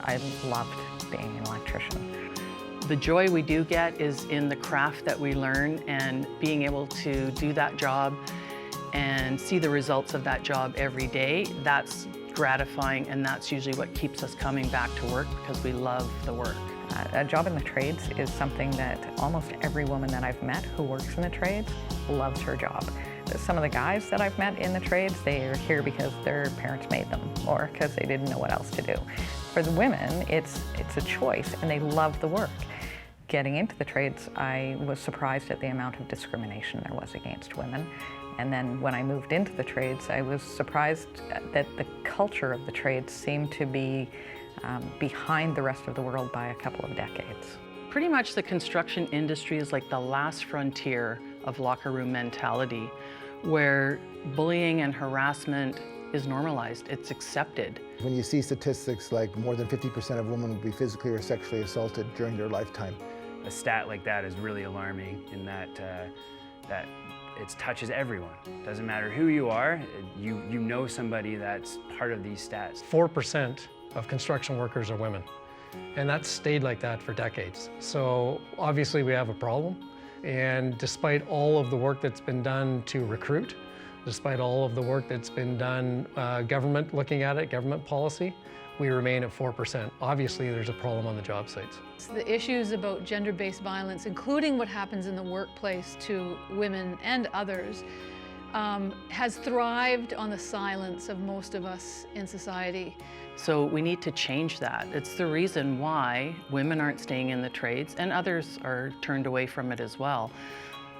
I loved being an electrician. The joy we do get is in the craft that we learn and being able to do that job and see the results of that job every day. That's gratifying, and that's usually what keeps us coming back to work, because we love the work. A job in the trades is something that almost every woman that I've met who works in the trades loves her job. Some of the guys that I've met in the trades, they are here because their parents made them or because they didn't know what else to do. For the women, it's a choice, and they love the work. Getting into the trades, I was surprised at the amount of discrimination there was against women. And then when I moved into the trades, I was surprised that the culture of the trades seemed to be behind the rest of the world by a couple of decades. Pretty much the construction industry is like the last frontier of locker room mentality, where bullying and harassment is normalized, it's accepted. When you see statistics like more than 50% of women will be physically or sexually assaulted during their lifetime. A stat like that is really alarming in that it touches everyone. Doesn't matter who you are, you know somebody that's part of these stats. 4% of construction workers are women, and that's stayed like that for decades. So obviously we have a problem, and despite all of the work that's been done to recruit, despite all of the work that's been done, government looking at it, government policy, we remain at 4%. Obviously there's a problem on the job sites. The issues about gender-based violence, including what happens in the workplace to women and others, has thrived on the silence of most of us in society. So we need to change that. It's the reason why women aren't staying in the trades, and others are turned away from it as well.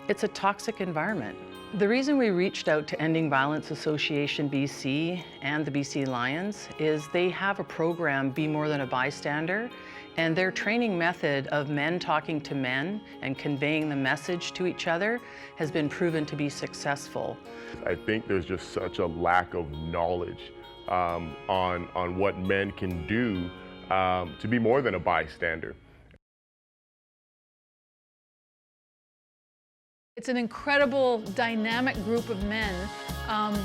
It's a toxic environment. The reason we reached out to Ending Violence Association BC and the BC Lions is they have a program, Be More Than a Bystander, and their training method of men talking to men and conveying the message to each other has been proven to be successful. I think there's just such a lack of knowledge on what men can do to be more than a bystander. It's an incredible, dynamic group of men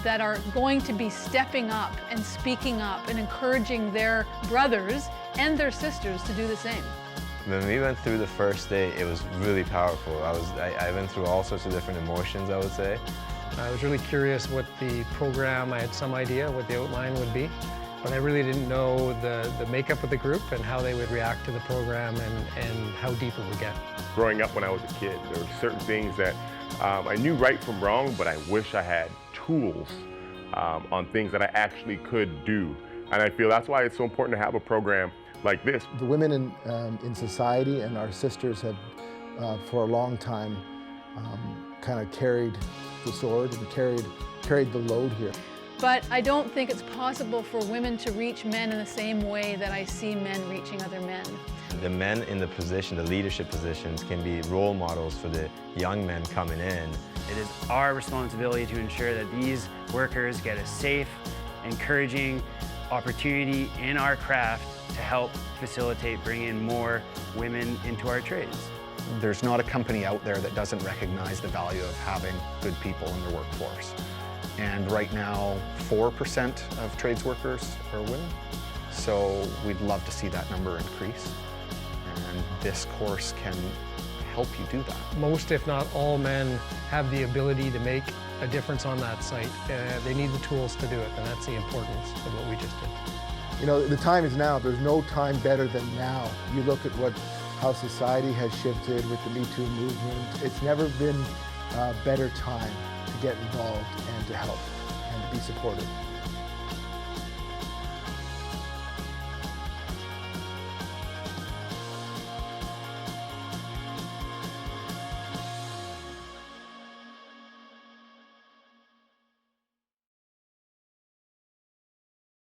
that are going to be stepping up and speaking up and encouraging their brothers and their sisters to do the same. When we went through the first day, it was really powerful. I went through all sorts of different emotions, I would say. I was really curious what the program, I had some idea what the outline would be, but I really didn't know the makeup of the group and how they would react to the program and how deep it would get. Growing up when I was a kid, there were certain things that I knew right from wrong, but I wish I had tools on things that I actually could do. And I feel that's why it's so important to have a program like this. The women in society and our sisters have, for a long time, kind of carried the sword and carried the load here. But I don't think it's possible for women to reach men in the same way that I see men reaching other men. The men in the position, the leadership positions, can be role models for the young men coming in. It is our responsibility to ensure that these workers get a safe, encouraging opportunity in our craft to help facilitate bringing more women into our trades. There's not a company out there that doesn't recognize the value of having good people in their workforce. And right now, 4% of trades workers are women. So we'd love to see that number increase. And this course can help you do that. Most, if not all, men have the ability to make a difference on that site. They need the tools to do it, and that's the importance of what we just did. You know, the time is now. There's no time better than now. You look at how society has shifted with the Me Too movement. It's never been a better time to get involved and to help and to be supported.